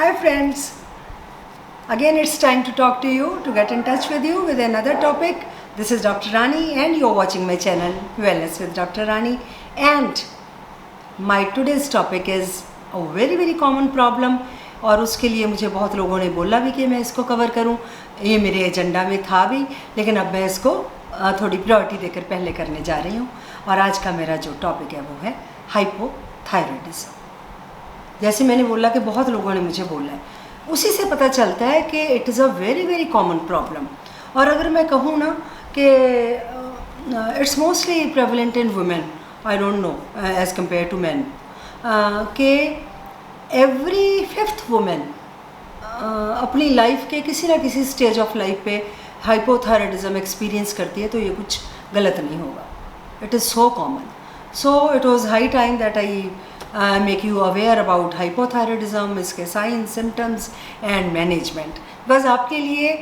Hi friends, again it's time to talk to you, to get in touch with you with another topic. This is Dr. Rani and you're watching my channel Wellness with Dr. Rani, and my today's topic is a very common problem और उसके लिए मुझे बहुत लोगों ने बोला भी कि मैं इसको कवर करूं. ये मेरे एजेंडा में था भी, लेकिन अब मैं इसको थोड़ी प्रायोरिटी देकर पहले करने जा रही हूं. और आज का मेरा जो टॉपिक है वो है हाइपोथायरॉयडिज्म. जैसे मैंने बोला कि बहुत लोगों ने मुझे बोला है, उसी से पता चलता है कि it is a very common problem. और अगर मैं कहूँ ना कि it's mostly prevalent in women, I don't know as compare to man, कि एवरी फिफ्थ वुमेन अपनी लाइफ के किसी ना किसी स्टेज ऑफ लाइफ पे हाइपोथायरॉयडिज्म एक्सपीरियंस करती है. तो ये कुछ गलत नहीं होगा. It is so common. So it was high time that I make you aware about hypothyroidism, इसके साइंस, सिम्टम्स एंड मैनेजमेंट. बस आपके लिए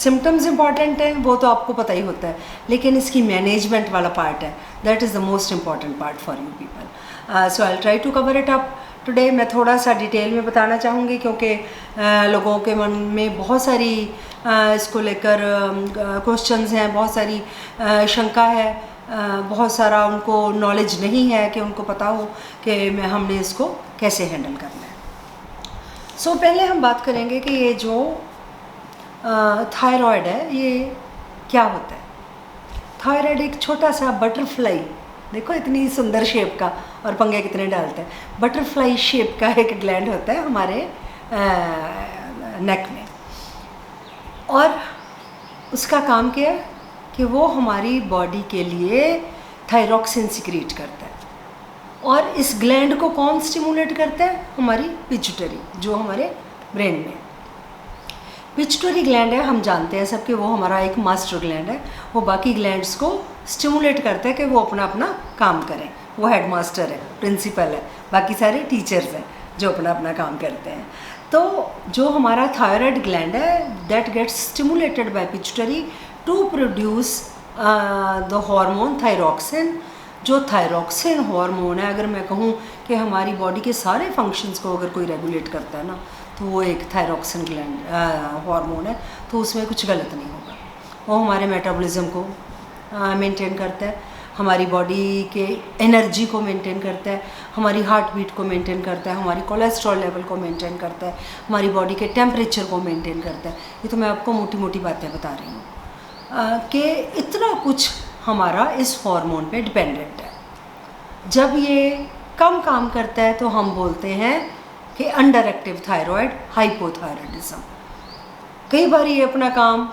सिम्टम्स इम्पॉर्टेंट हैं, वो तो आपको पता ही होता है, लेकिन इसकी मैनेजमेंट वाला पार्ट है, that is the most important part for you people. So I try to cover it up today. मैं थोड़ा सा डिटेल में बताना चाहूँगी क्योंकि लोगों के मन में बहुत सारी इसको लेकर क्वेश्चंस हैं, बहुत सारी शंका है, बहुत सारा उनको नॉलेज नहीं है कि उनको पता हो कि हमने इसको कैसे हैंडल करना है. सो पहले हम बात करेंगे कि ये जो थायराइड है ये क्या होता है. थायराइड एक छोटा सा बटरफ्लाई, देखो इतनी सुंदर शेप का, और पंगे कितने डालते हैं. बटरफ्लाई शेप का एक ग्लैंड होता है हमारे नेक में, और उसका काम क्या है कि वो हमारी बॉडी के लिए थायरॉक्सिन सिक्रीट करता है. और इस ग्लैंड को कौन स्टिमुलेट करता है? हमारी पिट्यूटरी, जो हमारे ब्रेन में पिट्यूटरी ग्लैंड है. हम जानते हैं सब कि वो हमारा एक मास्टर ग्लैंड है. वो बाकी ग्लैंड्स को स्टिमुलेट करता है कि वो अपना काम करें. वो हेड मास्टर है, प्रिंसिपल है, बाकी सारे टीचर्स हैं जो अपना काम करते हैं. तो जो हमारा थायराइड ग्लैंड है, that gets stimulated by pituitary to produce the hormone thyroxine. जो थायरॉक्सिन हार्मोन है, अगर मैं कहूँ कि हमारी बॉडी के सारे फंक्शंस को अगर कोई रेगुलेट करता है ना, तो वो एक थायरॉक्सिन ग्लैंड हार्मोन है. तो उसमें कुछ गलत नहीं होगा. वो हमारे मेटाबॉलिज्म को मेंटेन करता है, हमारी बॉडी के एनर्जी को मेंटेन करता है, हमारी हार्ट बीट को मेंटेन करता है, हमारी कोलेस्ट्रॉल लेवल को मेंटेन करता है, हमारी बॉडी के टेम्परेचर को मेंटेन करता है. ये तो मैं आपको मोटी बातें बता रही हूँ कि इतना कुछ हमारा इस हार्मोन पे डिपेंडेंट है. जब ये कम काम करता है तो हम बोलते हैं कि अंडर एक्टिव थायराइड, हाइपोथायरॉयडिज्म. कई बार ये अपना काम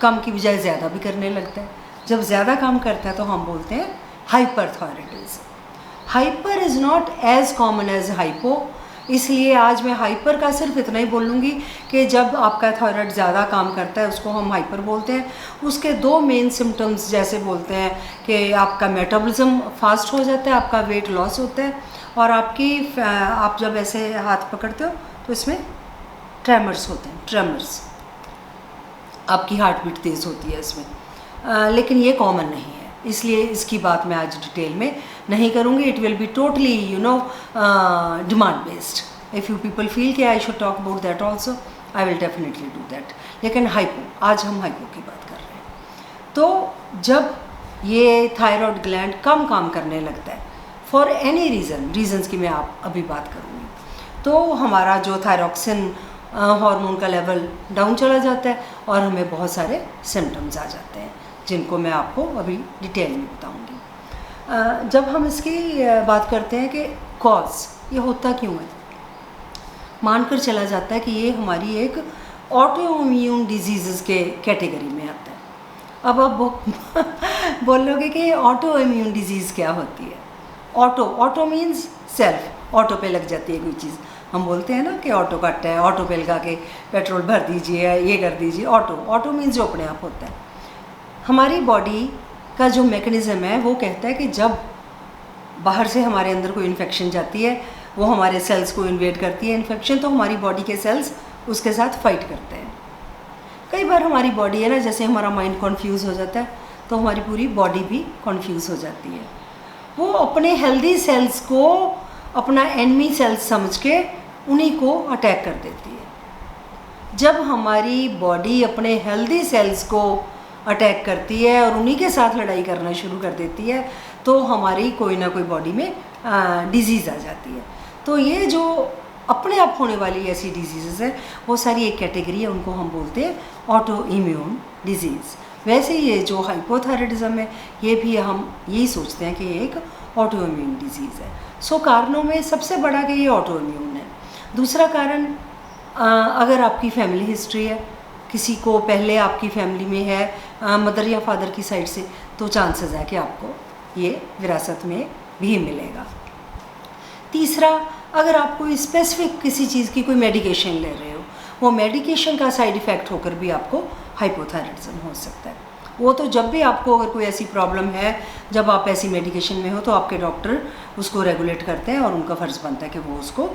कम की बजाय ज़्यादा भी करने लगता है. जब ज़्यादा काम करता है तो हम बोलते हैं hyperthyroidism. Hyper is not as common as hypo, इसलिए आज मैं हाइपर का सिर्फ इतना ही बोलूँगी कि जब आपका थायराइड ज़्यादा काम करता है उसको हम हाइपर बोलते हैं. उसके दो मेन सिम्टम्स जैसे बोलते हैं कि आपका मेटाबॉलिज्म फास्ट हो जाता है, आपका वेट लॉस होता है, और आप जब ऐसे हाथ पकड़ते हो तो इसमें ट्रेमर्स होते हैं. ट्रेमर्स, आपकी हार्ट बीट तेज़ होती है इसमें. लेकिन ये कॉमन नहीं है, इसलिए इसकी बात मैं आज डिटेल में नहीं करूँगी. It will be totally demand based. If you people feel कि I should talk about that also, I will definitely do that. लेकिन आज हम हाइपो की बात कर रहे हैं. तो जब ये थायराइड ग्लैंड कम काम करने लगता है फॉर एनी रीज़न्स की मैं अभी बात करूँगी, तो हमारा जो थायरॉक्सिन हार्मोन का लेवल डाउन चला जाता है और हमें बहुत सारे सिम्टम्स आ जाते हैं जिनको मैं आपको अभी डिटेल में बताऊंगी. जब हम इसकी बात करते हैं कि कॉज ये होता क्यों है, मानकर चला जाता है कि ये हमारी एक ऑटो इम्यून डिजीज़ के कैटेगरी में आता है. अब आप बोलोगे कि ऑटो इम्यून डिजीज़ क्या होती है. ऑटो मीन्स सेल्फ, ऑटो पे लग जाती है कोई चीज़. हम बोलते हैं ना कि ऑटो कट है, ऑटो पे लगा के पेट्रोल भर दीजिए, ये कर दीजिए. ऑटो मीन्स जो अपने आप होता है. हमारी बॉडी का जो मैकेनिज़्म है वो कहता है कि जब बाहर से हमारे अंदर कोई इन्फेक्शन जाती है, वो हमारे सेल्स को इन्वेड करती है इन्फेक्शन, तो हमारी बॉडी के सेल्स उसके साथ फाइट करते हैं. कई बार हमारी बॉडी है ना, जैसे हमारा माइंड कन्फ्यूज़ हो जाता है तो हमारी पूरी बॉडी भी कन्फ्यूज़ हो जाती है. वो अपने हेल्दी सेल्स को अपना एनिमी सेल्स समझ के उन्हीं को अटैक कर देती है। जब हमारी बॉडी अपने हेल्दी सेल्स को अटैक करती है और उन्हीं के साथ लड़ाई करना शुरू कर देती है, तो हमारी कोई ना कोई बॉडी में डिजीज़ आ जाती है। तो ये जो अपने आप होने वाली ऐसी डिजीज़ है, वो सारी एक कैटेगरी है, उनको हम बोलते हैं ऑटो इम्यून डिजीज़। वैसे ये जो हाइपोथायराइडिज्म है, ये भी हम यही सोचते हैं कि ये एक ऑटो इम्यून डिजीज़ है। सो कारणों में सबसे बड़ा कि ये ऑटो इम्यून है। दूसरा कारण, अगर आपकी फैमिली हिस्ट्री है, किसी को पहले आपकी फैमिली में है मदर या फादर की साइड से, तो चांसेस है कि आपको ये विरासत में भी मिलेगा। तीसरा, अगर आप कोई स्पेसिफिक किसी चीज़ की कोई मेडिकेशन ले रहे हो, वो मेडिकेशन का साइड इफ़ेक्ट होकर भी आपको हाइपोथायराइडिज्म हो सकता है। वो तो जब भी आपको अगर कोई ऐसी प्रॉब्लम है, जब आप ऐसी मेडिकेशन में हो, तो आपके डॉक्टर उसको रेगुलेट करते हैं और उनका फ़र्ज़ बनता है कि वो उसको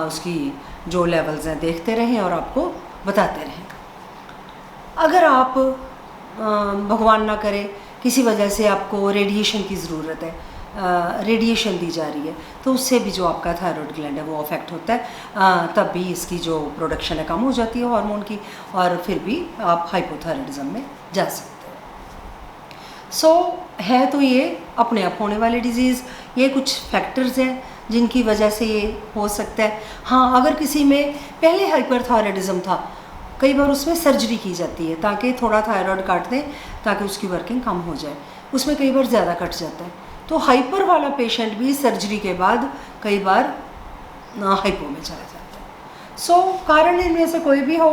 उसकी जो लेवल्स हैं देखते रहें और आपको बताते रहें। अगर आप भगवान ना करे किसी वजह से आपको रेडिएशन की ज़रूरत है, रेडिएशन दी जा रही है, तो उससे भी जो आपका थायराइड ग्लैंड है वो अफेक्ट होता है, तब भी इसकी जो प्रोडक्शन है कम हो जाती है हार्मोन की, और फिर भी आप हाइपोथायराइडिज्म में जा सकते हैं। सो है तो ये अपने आप होने वाली डिजीज़, ये कुछ फैक्टर्स हैं जिनकी वजह से ये हो सकता है। हाँ, अगर किसी में पहले हाइपरथायराइडिज्म था, कई बार उसमें सर्जरी की जाती है ताकि थोड़ा थायराइड काट दें ताकि उसकी वर्किंग कम हो जाए, उसमें कई बार ज़्यादा कट जाता है। तो हाइपर वाला पेशेंट भी सर्जरी के बाद कई बार हाइपो में चला जाता है। सो कारण इनमें से कोई भी हो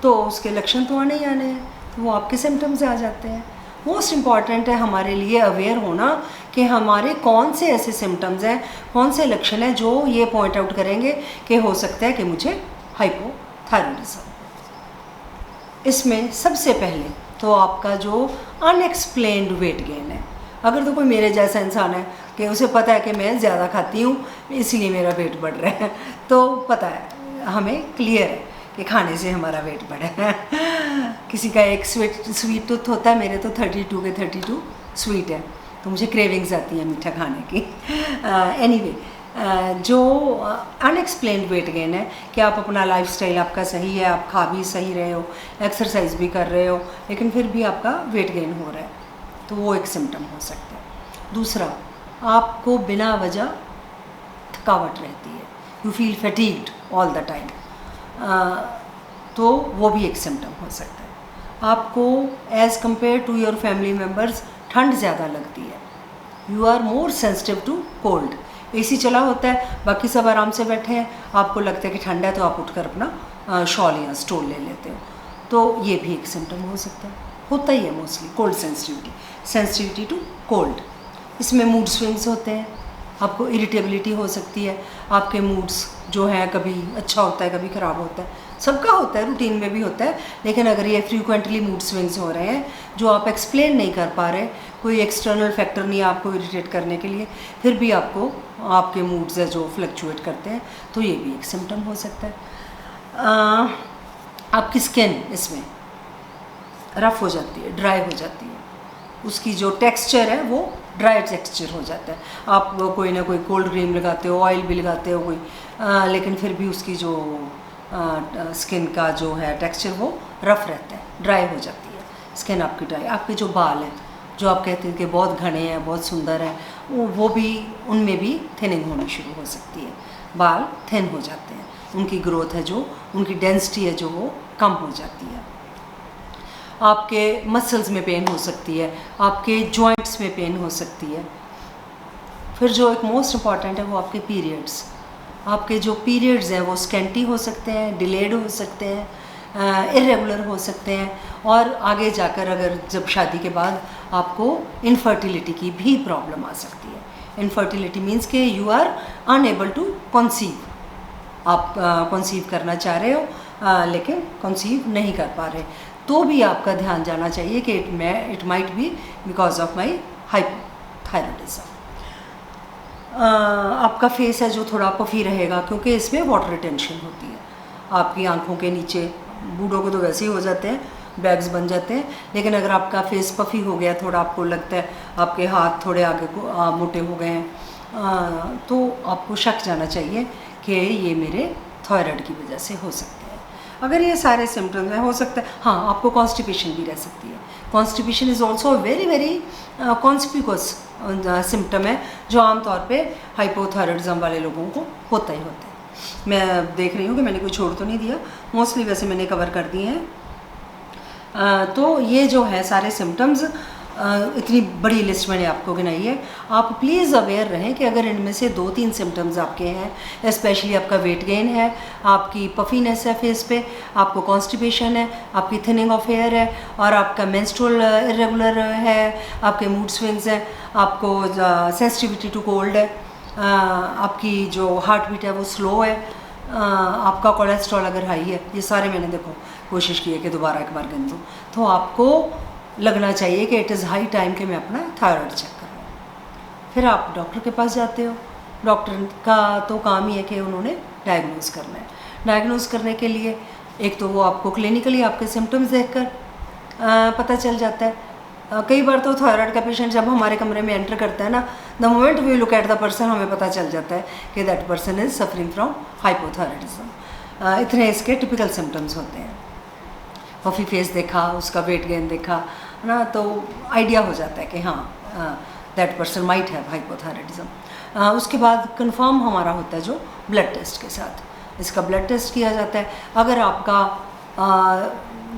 तो उसके लक्षण तो आने ही आने हैं, तो वो आपके सिम्टम्स आ जाते हैं। मोस्ट इम्पॉर्टेंट है हमारे लिए अवेयर होना कि हमारे कौन से ऐसे सिम्टम्स हैं, कौन से लक्षण हैं जो ये पॉइंट आउट करेंगे कि हो सकता है कि मुझे हाइपोथायराइडिज्म। इसमें सबसे पहले तो आपका जो अनएक्सप्लेन्ड वेट गेन है। अगर तो कोई मेरे जैसा इंसान है कि उसे पता है कि मैं ज़्यादा खाती हूँ इसलिए मेरा वेट बढ़ रहा है, तो पता है, हमें क्लियर है कि खाने से हमारा वेट बढ़ा है। किसी का एक स्वीट टूथ होता है, मेरे तो 32 के 32 स्वीट है, तो मुझे क्रेविंग्स आती है मीठा खाने की। एनीवे, जो अनएक्सप्लेन्ड वेट गेन है कि आप अपना लाइफस्टाइल आपका सही है, आप खा भी सही रहे हो, एक्सरसाइज भी कर रहे हो, लेकिन फिर भी आपका वेट गेन हो रहा है, तो वो एक सिम्टम हो सकता है। दूसरा, आपको बिना वजह थकावट रहती है, you feel fatigued all the time, तो वो भी एक सिम्टम हो सकता है। आपको as compare to your family members ठंड ज़्यादा लगती है, you are more sensitive to cold. AC चला होता है, बाकी सब आराम से बैठे हैं, आपको लगता है कि ठंडा है तो आप उठकर अपना शॉल या स्टोल ले लेते हो, तो ये भी एक सिम्टम हो सकता है। होता ही है mostly cold sensitivity to cold. इसमें मूड स्विंग्स होते हैं, आपको इरिटेबिलिटी हो सकती है, आपके मूड्स जो हैं कभी अच्छा होता है कभी ख़राब होता है, सबका होता है, रूटीन में भी होता है, लेकिन अगर ये फ्रीक्वेंटली मूड स्विंग्स हो रहे हैं जो आप एक्सप्लेन नहीं कर पा रहे, कोई एक्सटर्नल फैक्टर नहीं है आपको इरिटेट करने के लिए, फिर भी आपको आपके मूड्स है जो फ्लक्चुएट करते हैं, तो ये भी एक सिम्टम हो सकता है। आपकी स्किन इसमें रफ़ हो जाती है, ड्राई हो जाती है, उसकी जो टेक्सचर है वो ड्राई टेक्सचर हो जाता है। आप कोई ना कोई कोल्ड क्रीम लगाते हो, ऑयल भी लगाते हो कोई, लेकिन फिर भी उसकी जो स्किन का जो है टेक्सचर वो रफ़ रहता है, ड्राई हो जाती है स्किन आपकी ड्राई। आपके जो बाल हैं जो आप कहते हैं कि बहुत घने हैं, बहुत सुंदर हैं, वो भी, उनमें भी थिनिंग होनी शुरू हो सकती है, बाल थिन हो जाते हैं, उनकी ग्रोथ है जो, उनकी डेंसिटी है जो वो कम हो जाती है। आपके मसल्स में पेन हो सकती है, आपके जॉइंट्स में पेन हो सकती है। फिर जो एक मोस्ट इम्पॉर्टेंट है वो आपके पीरियड्स। आपके जो पीरियड्स हैं वो स्कैंटी हो सकते हैं, डिलेड हो सकते हैं, इरेगुलर हो सकते हैं, और आगे जाकर अगर जब शादी के बाद आपको इनफर्टिलिटी की भी प्रॉब्लम आ सकती है। इनफर्टिलिटी मीन्स कि you are unable to conceive, आप कंसीव करना चाह रहे हो लेकिन कंसीव नहीं कर पा रहे, तो भी आपका ध्यान जाना चाहिए कि it might be because of my hypothyroidism. आपका फेस है जो थोड़ा पफी रहेगा क्योंकि इसमें वाटर रिटेंशन होती है। आपकी आंखों के नीचे, बूढ़ों को तो वैसे ही हो जाते हैं, बैग्स बन जाते हैं, लेकिन अगर आपका फेस पफी हो गया, थोड़ा आपको लगता है आपके हाथ थोड़े आगे को मोटे हो गए हैं, तो आपको शक जाना चाहिए कि ये मेरे थायराइड की वजह से हो सकते हैं। अगर ये सारे सिम्टम्स हैं, हो सकता है हाँ आपको कॉन्स्टिपेशन भी रह सकती है। Constipation is also very very conspicuous symptom है जो आमतौर पे हाइपोथायराइडिज्म वाले लोगों को होता ही होता है। मैं देख रही हूँ कि मैंने कोई छोड़ तो नहीं दिया, मोस्टली वैसे मैंने कवर कर दिए हैं। तो ये जो है सारे सिम्टम्स, इतनी बड़ी लिस्ट मैंने आपको गिनाई है। आप प्लीज़ अवेयर रहें कि अगर इनमें से 2-3 सिम्टम्स आपके हैं, स्पेशली आपका वेट गेन है, आपकी पफीनेस है फेस पे, आपको कॉन्स्टिपेशन है, आपकी थिनिंग ऑफ हेयर है, और आपका मेंस्ट्रुअल इरेगुलर है, आपके मूड स्विंग्स हैं, आपको सेंसिटिविटी टू कोल्ड है, आपकी जो हार्ट बीट है वो स्लो है, आपका कोलेस्ट्रॉल अगर हाई है, ये सारे मैंने देखो कोशिश की है कि दोबारा एक बार गिन दूँ, तो आपको लगना चाहिए कि इट इज़ हाई टाइम कि मैं अपना थायराइड चेक करूँ। फिर आप डॉक्टर के पास जाते हो। डॉक्टर का तो काम ही है कि उन्होंने डायग्नोज़ करना है। डायग्नोज़ करने के लिए एक तो वो आपको क्लिनिकली आपके सिम्टम्स देखकर पता चल जाता है। कई बार तो थायराइड का पेशेंट जब हमारे कमरे में एंटर करता है ना, the moment we look at the person हमें पता चल जाता है कि that person is suffering from hypothyroidism. इतने इसके टिपिकल सिम्टम्स होते हैं। पफी फेस देखा, उसका वेट गेन देखा ना, तो आइडिया हो जाता है कि हाँ that person might have hypothyroidism. उसके बाद कंफर्म हमारा होता है जो ब्लड टेस्ट के साथ। इसका ब्लड टेस्ट किया जाता है। अगर आपका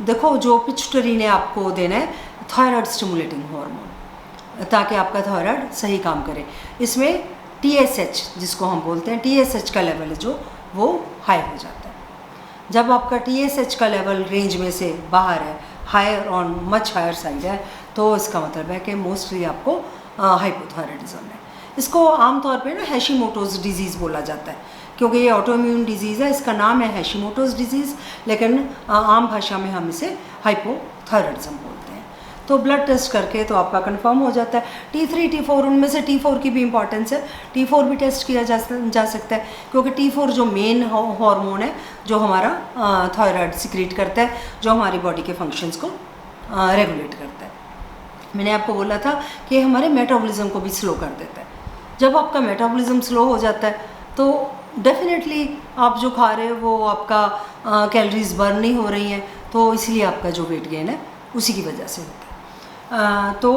देखो जो पिट्यूटरी ने आपको देना है थायराइड स्टिमुलेटिंग हार्मोन, ताकि आपका थायराइड सही काम करे। इसमें TSH जिसको हम बोलते हैं, TSH का लेवल है जो वो हाई हो जाता है। जब आपका TSH का लेवल रेंज में से बाहर है, higher on much higher side है, तो इसका मतलब है कि मोस्टली आपको हाइपोथायराइडिज्म है। इसको आमतौर पे ना हैशिमोटोज़ डिजीज़ बोला जाता है, क्योंकि ये ऑटोइम्यून डिजीज़ है। इसका नाम है हैशिमोटोज़ डिजीज़, लेकिन आम भाषा में हम इसे हाइपोथायराइडिज्म बोलते हैं। तो ब्लड टेस्ट करके तो आपका कंफर्म हो जाता है। T3 T4, उनमें से T4 की भी इंपॉर्टेंस है। T4 भी टेस्ट किया जा सकता है, क्योंकि T4 जो मेन हार्मोन है जो हमारा थायराइड सिक्रीट करता है, जो हमारी बॉडी के फंक्शंस को रेगुलेट करता है। मैंने आपको बोला था कि हमारे मेटाबॉलिज्म को भी स्लो कर देता है। जब आपका मेटाबॉलिज्म स्लो हो जाता है तो डेफिनेटली आप जो खा रहे हो वो आपका कैलोरीज बर्न नहीं हो रही हैं, तो इसलिए आपका जो वेट गेन है उसी की वजह से होता है। तो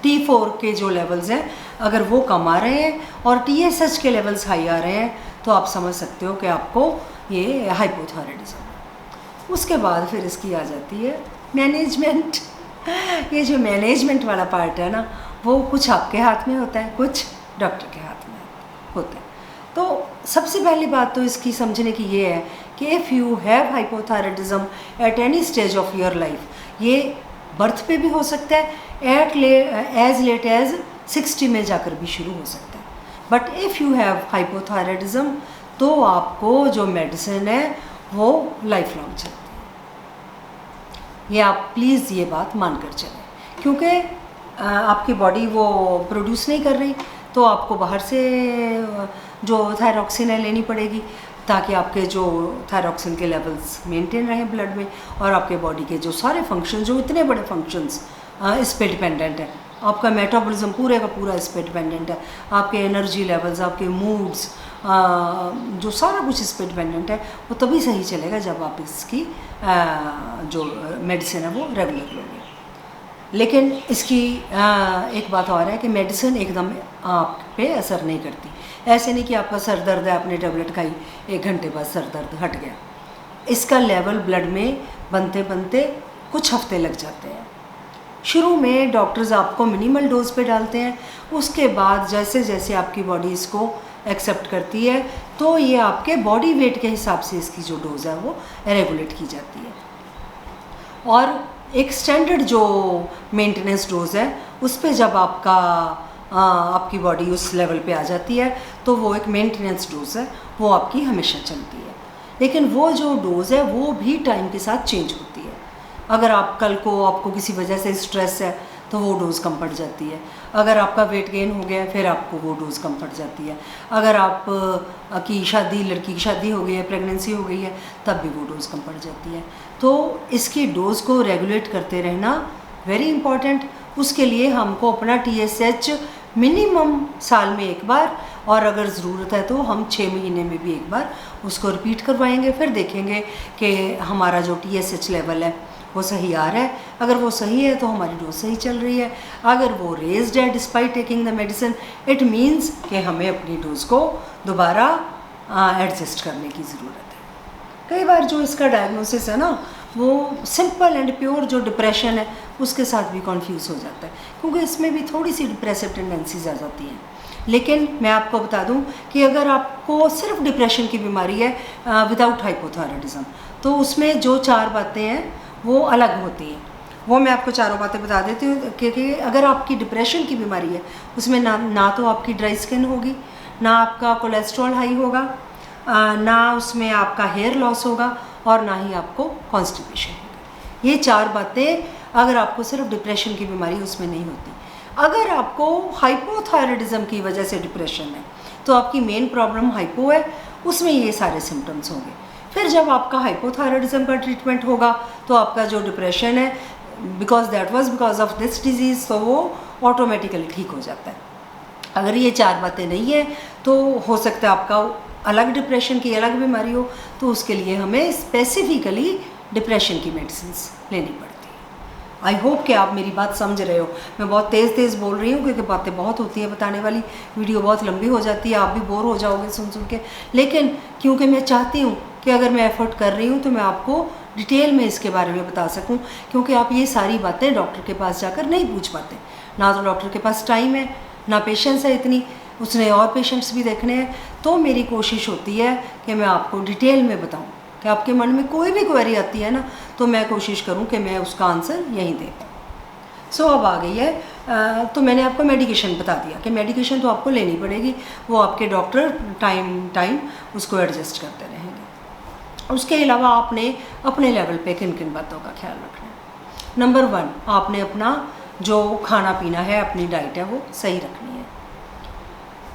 T4 के जो लेवल्स हैं अगर वो कम आ रहे हैं और TSH के लेवल्स हाई आ रहे हैं, तो आप समझ सकते हो कि आपको ये हाइपोथायराइडिज्म है। उसके बाद फिर इसकी आ जाती है मैनेजमेंट। ये जो मैनेजमेंट वाला पार्ट है ना, वो कुछ आपके हाथ में होता है, कुछ डॉक्टर के हाथ में होता है। तो सबसे पहली बात तो इसकी समझने की ये है कि if you have hypothyroidism at any stage of your life, ये बर्थ पे भी हो सकता है, एज लेट एज 60 में जाकर भी शुरू हो सकता है। But if you have hypothyroidism तो आपको जो मेडिसिन है वो लाइफ लॉन्ग चलती है। ये आप प्लीज़ ये बात मान कर चलें, क्योंकि आपकी बॉडी वो प्रोड्यूस नहीं कर रही, तो आपको बाहर से जो थायरॉक्सिन है लेनी पड़ेगी, ताकि आपके जो थायरॉक्सिन के लेवल्स मेंटेन रहें ब्लड में, और आपके बॉडी के जो सारे फंक्शन, जो इतने बड़े फंक्शंस इस पे डिपेंडेंट है। आपका मेटाबॉलिज्म पूरे का पूरा इस पे डिपेंडेंट है। आपके एनर्जी लेवल्स, आपके मूड्स, जो सारा कुछ इस पे डिपेंडेंट है। वो तभी सही चलेगा जब आप इसकी जो मेडिसिन है वो रेगुलर लोगे। लेकिन इसकी एक बात और है कि मेडिसिन एकदम आप पे असर नहीं करती। ऐसे नहीं कि आपका सर दर्द है, आपने टेबलेट खाई, 1 घंटे बाद सर दर्द हट गया। इसका लेवल ब्लड में बनते बनते कुछ हफ्ते लग जाते हैं। शुरू में डॉक्टर्स आपको मिनिमल डोज पे डालते हैं, उसके बाद जैसे जैसे आपकी बॉडी इसको एक्सेप्ट करती है, तो ये आपके बॉडी वेट के हिसाब से इसकी जो डोज है वो रेगुलेट की जाती है। और एक स्टैंडर्ड जो मेंटेनेंस डोज है उस पे जब आपकी बॉडी उस लेवल पे आ जाती है, तो वो एक मेंटेनेंस डोज है, वो आपकी हमेशा चलती है। लेकिन वो जो डोज है वो भी टाइम के साथ चेंज होती है। अगर आप कल को आपको किसी वजह से स्ट्रेस है तो वो डोज कम पड़ जाती है। अगर आपका वेट गेन हो गया फिर आपको वो डोज कम पड़ जाती है। अगर आप की लड़की की शादी हो गई है, प्रेगनेंसी हो गई है, तब भी वो डोज कम पड़ जाती है। तो इसकी डोज को रेगुलेट करते रहना वेरी इंपॉर्टेंट। उसके लिए हमको अपना TSH मिनिमम साल में एक बार और अगर ज़रूरत है तो हम 6 महीने में भी एक बार उसको रिपीट करवाएंगे। फिर देखेंगे कि हमारा जो TSH लेवल है वो सही आ रहा है। अगर वो सही है तो हमारी डोज सही चल रही है। अगर वो रेज्ड है despite taking the medicine, it means कि हमें अपनी डोज को दोबारा एडजस्ट करने की ज़रूरत है। कई बार जो इसका डायग्नोसिस है ना, वो सिंपल एंड प्योर जो डिप्रेशन है उसके साथ भी कन्फ्यूज़ हो जाता है, क्योंकि इसमें भी थोड़ी सी डिप्रेसिव टेंडेंसीज आ जाती हैं। लेकिन मैं आपको बता दूं कि अगर आपको सिर्फ डिप्रेशन की बीमारी है विदाउट हाइपोथायराइडिज्म, तो उसमें जो 4 बातें हैं वो अलग होती हैं। वो मैं आपको चारों बातें बता देती हूँ। क्योंकि अगर आपकी डिप्रेशन की बीमारी है उसमें ना तो आपकी ड्राई स्किन होगी, ना आपका कोलेस्ट्रॉल हाई होगा, ना उसमें आपका हेयर लॉस होगा, और ना ही आपको कॉन्स्टिपेशन होगा। ये 4 बातें अगर आपको सिर्फ डिप्रेशन की बीमारी उसमें नहीं होती। अगर आपको हाइपोथायराइडिज्म की वजह से डिप्रेशन है तो आपकी मेन प्रॉब्लम हाइपो है, उसमें ये सारे सिम्टम्स होंगे। फिर जब आपका हाइपोथायराइडिज्म का ट्रीटमेंट होगा तो आपका जो डिप्रेशन है बिकॉज ऑफ दिस डिजीज़, तो वो ऑटोमेटिकली ठीक हो जाता है। अगर ये 4 बातें नहीं है तो हो सकता है आपका अलग डिप्रेशन की अलग बीमारी हो, तो उसके लिए हमें स्पेसिफिकली डिप्रेशन की मेडिसिन लेनी पड़ती है। आई होप कि आप मेरी बात समझ रहे हो। मैं बहुत तेज़ बोल रही हूँ क्योंकि बातें बहुत होती हैं बताने वाली, वीडियो बहुत लंबी हो जाती है, आप भी बोर हो जाओगे सुन के। लेकिन क्योंकि मैं चाहती हूँ कि अगर मैं एफर्ट कर रही हूँ तो मैं आपको डिटेल में इसके बारे में बता सकूँ, क्योंकि आप ये सारी बातें डॉक्टर के पास जाकर नहीं पूछ पाते। ना तो डॉक्टर के पास टाइम है, ना पेशेंस है इतनी, उसने और पेशेंट्स भी देखने हैं। तो मेरी कोशिश होती है कि मैं आपको डिटेल में बताऊं कि आपके मन में कोई भी क्वेरी आती है ना, तो मैं कोशिश करूं कि मैं उसका आंसर यहीं दे पाऊँ। सो अब आ गई है तो मैंने आपको मेडिकेशन बता दिया कि मेडिकेशन तो आपको लेनी पड़ेगी, वो आपके डॉक्टर टाइम उसको एडजस्ट करते रहेंगे। उसके अलावा आपने अपने लेवल पे किन किन बातों का ख्याल रखना है। नंबर 1, आपने अपना जो खाना पीना है, अपनी डाइट है, वो सही रखनी है।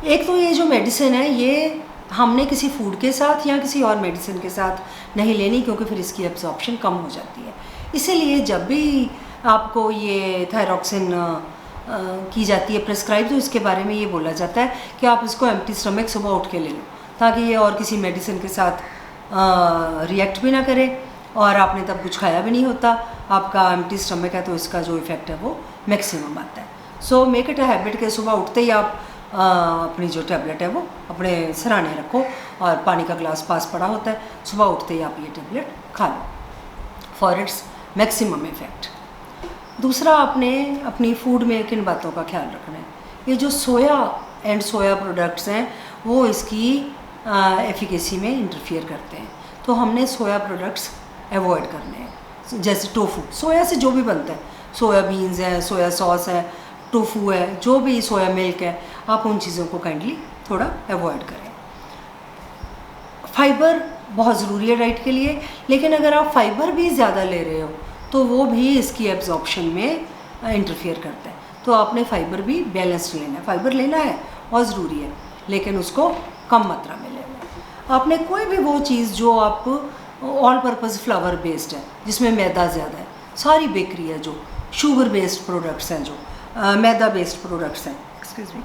एक तो ये जो मेडिसिन है ये हमने किसी फूड के साथ या किसी और मेडिसिन के साथ नहीं लेनी, क्योंकि फिर इसकी एब्जॉर्प्शन कम हो जाती है। इसीलिए जब भी आपको ये थायरॉक्सिन की जाती है प्रिस्क्राइब, तो इसके बारे में ये बोला जाता है कि आप इसको एम्प्टी स्टमक सुबह उठ के ले लो, ताकि ये और किसी मेडिसिन के साथ रिएक्ट भी ना करे, और आपने तब कुछ खाया भी नहीं होता, आपका एम्प्टी स्टमक है, तो इसका जो इफ़ेक्ट है वो मैक्सिमम आता है। So make it a habit के सुबह उठते ही आप अपनी जो टैबलेट है वो अपने सराहने रखो, और पानी का ग्लास पास पड़ा होता है, सुबह उठते ही आप ये टैबलेट खा लो फॉर इट्स मैक्सिमम इफ़ेक्ट। दूसरा, आपने अपनी फूड में किन बातों का ख्याल रखना है। ये जो सोया प्रोडक्ट्स हैं वो इसकी एफिकेसी में इंटरफियर करते हैं, तो हमने सोया प्रोडक्ट्स अवॉइड करने हैं। जैसे टोफू, सोया से जो भी बनता है, सोया बीन्स है, सोया सॉस है, टोफू है, जो भी सोया मिल्क है, आप उन चीज़ों को काइंडली थोड़ा अवॉइड करें। फाइबर बहुत ज़रूरी है डाइट के लिए, लेकिन अगर आप फाइबर भी ज़्यादा ले रहे हो तो वो भी इसकी एब्जॉर्प्शन में इंटरफियर करता है, तो आपने फाइबर भी बैलेंस्ड लेना है। फाइबर लेना है बहुत ज़रूरी है, लेकिन उसको कम मात्रा में लेना है। आपने कोई भी वो चीज़ जो आप ऑल पर्पज़ फ्लावर बेस्ड है, जिसमें मैदा ज़्यादा है, सारी बेकरी है जो शुगर बेस्ड प्रोडक्ट्स हैं, जो मैदा बेस्ड प्रोडक्ट्स हैं, एक्सक्यूज़ मी,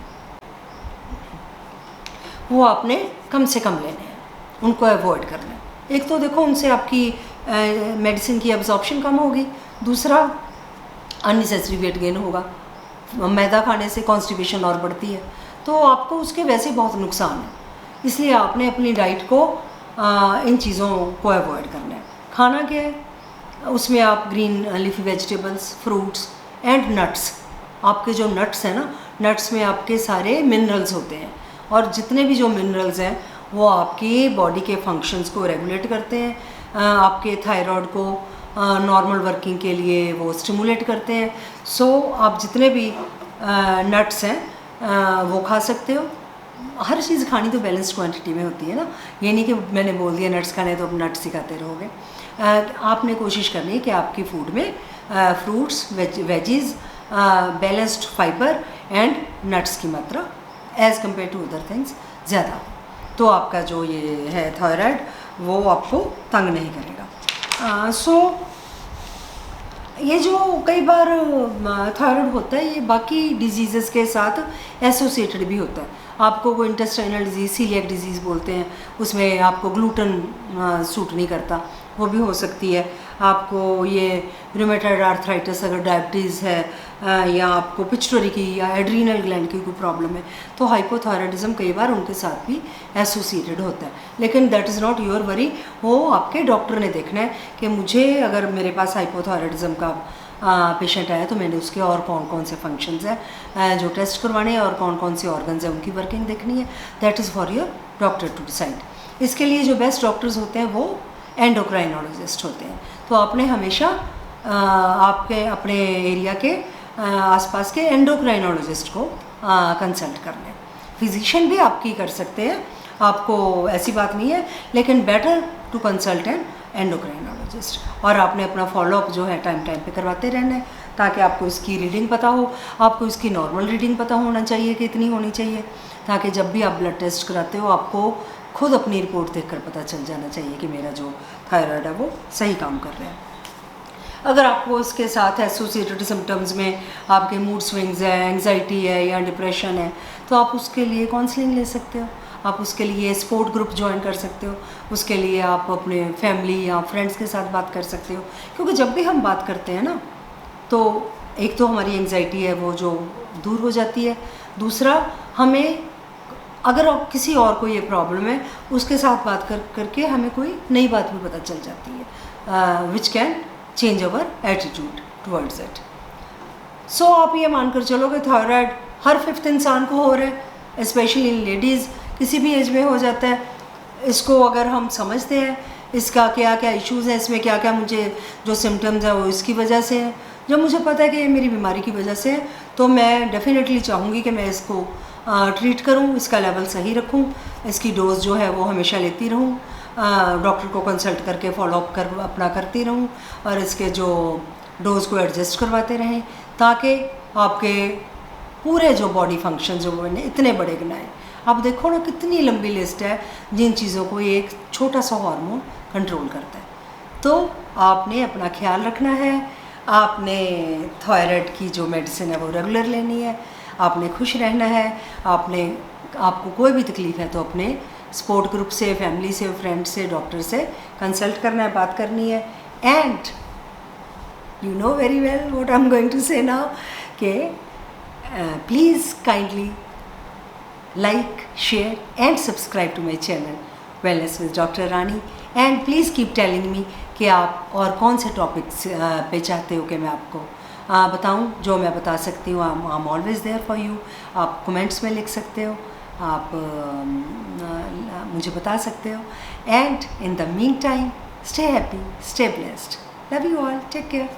वो आपने कम से कम लेने हैं, उनको अवॉइड करना है। एक तो देखो उनसे आपकी मेडिसिन की एब्जॉर्प्शन कम होगी, दूसरा अननेसेसरी वेट गेन होगा। मैदा खाने से कॉन्स्टिपेशन और बढ़ती है, तो आपको उसके वैसे बहुत नुकसान है। इसलिए आपने अपनी डाइट को इन चीज़ों को अवॉइड करना है। खाना क्या है, उसमें आप green leafy vegetables, fruits and nuts, आपके जो नट्स हैं ना, नट्स में आपके सारे मिनरल्स होते हैं, और जितने भी जो मिनरल्स हैं वो आपकी बॉडी के फंक्शंस को रेगुलेट करते हैं, आपके थायराइड को नॉर्मल वर्किंग के लिए वो स्टिमुलेट करते हैं। सो आप जितने भी नट्स हैं वो खा सकते हो। हर चीज़ खानी तो बैलेंस्ड क्वांटिटी में होती है ना, ये नहीं कि मैंने बोल दिया नट्स खाने तो अब नट्स ही खाते रहोगे। आपने कोशिश करनी है कि आपकी फूड में fruits, veggies, balanced fibre and nuts की मात्रा as compare to other things ज़्यादा, तो आपका जो ये है थायराइड वो आपको तंग नहीं करेगा। सो ये जो कई बार थायराइड होता है, ये बाकी डिजीज़ेस के साथ एसोसिएटेड भी होता है। आपको कोई इंटेस्टाइनल डिजीज़, सीलिएक डिजीज़ बोलते हैं, उसमें आपको ग्लूटन सूट नहीं करता, वो भी हो सकती है। आपको ये रूमेटॉइड आर्थराइटिस अगर डायबिटीज़ है या आपको पिट्यूटरी की या एड्रीनल ग्लैंड की कोई प्रॉब्लम है तो हाइपोथायराइडिज्म कई बार उनके साथ भी एसोसिएटेड होता है। लेकिन that is not your worry, वो आपके डॉक्टर ने देखना है कि मुझे अगर मेरे पास हाइपोथायराइडिज्म का पेशेंट आया तो मैंने उसके और कौन कौन से फंक्शंस हैं जो टेस्ट करवाने हैं और कौन कौन सी ऑर्गन्स हैं उनकी वर्किंग देखनी है। That is for your doctor to decide. इसके लिए जो बेस्ट डॉक्टर्स होते हैं वो एंडोक्राइनोलॉजिस्ट होते हैं। तो आपने हमेशा आपके अपने एरिया के आसपास के एंडोक्राइनोलॉजिस्ट को कंसल्ट करना है। फिजिशियन भी आपकी कर सकते हैं, आपको ऐसी बात नहीं है, लेकिन better to consult an endocrinologist. और आपने अपना फॉलोअप जो है टाइम टाइम पे करवाते रहना है ताकि आपको इसकी रीडिंग पता हो। आपको इसकी नॉर्मल रीडिंग पता होना चाहिए कि इतनी होनी चाहिए, ताकि जब भी आप ब्लड टेस्ट कराते हो आपको खुद अपनी रिपोर्ट देखकर पता चल जाना चाहिए कि मेरा जो थायराइड है वो सही काम कर रहा है। अगर आपको इसके साथ एसोसिएटेड सिम्टम्स में आपके मूड स्विंग्स है, एंग्जाइटी है या डिप्रेशन है तो आप उसके लिए काउंसलिंग ले सकते हो। आप उसके लिए स्पोर्ट ग्रुप ज्वाइन कर सकते हो, उसके लिए आप अपने फैमिली या फ्रेंड्स के साथ बात कर सकते हो। क्योंकि जब भी हम बात करते हैं ना तो एक तो हमारी एंग्जाइटी है वो जो दूर हो जाती है, दूसरा हमें अगर किसी और को ये प्रॉब्लम है उसके साथ बात करके हमें कोई नई बात भी पता चल जाती है which can change our attitude towards it. So आप ये मानकर चलो कि थायराइड हर 5th इंसान को हो रहा है, स्पेशली इन लेडीज़, किसी भी एज में हो जाता है। इसको अगर हम समझते हैं इसका क्या क्या इश्यूज़ हैं, इसमें क्या क्या मुझे जो सिम्टम्स हैं वो इसकी वजह से हैं, जब मुझे पता है कि ये मेरी बीमारी की वजह से है तो मैं डेफिनेटली चाहूँगी कि मैं इसको ट्रीट करूँ, इसका लेवल सही रखूँ, इसकी डोज जो है वो हमेशा लेती रहूँ, डॉक्टर को कंसल्ट करके फॉलोअप कर अपना करती रहूँ और इसके जो डोज को एडजस्ट करवाते रहें ताकि आपके पूरे जो बॉडी फंक्शन जो मैंने इतने बड़े गिनाए, आप देखो ना कितनी लंबी लिस्ट है जिन चीज़ों को एक छोटा सा हार्मोन कंट्रोल करता है। तो आपने अपना ख्याल रखना है, आपने थायराइड की जो मेडिसिन है वो रेगुलर लेनी है, आपने खुश रहना है। आपको कोई भी तकलीफ़ है तो अपने सपोर्ट ग्रुप से, फैमिली से, फ्रेंड से, डॉक्टर से कंसल्ट करना है, बात करनी है। And you know very well what I am going to say now कि please kindly like, share and subscribe to my channel Wellness with Dr. Rani and please keep telling me कि आप और कौन से टॉपिक्स पे चाहते हो कि मैं आपको बताऊं। जो मैं बता सकती हूँ I am always there for you. आप कमेंट्स में लिख सकते हो, आप मुझे बता सकते हो। And in the mean time stay happy, stay blessed, love you all, take care.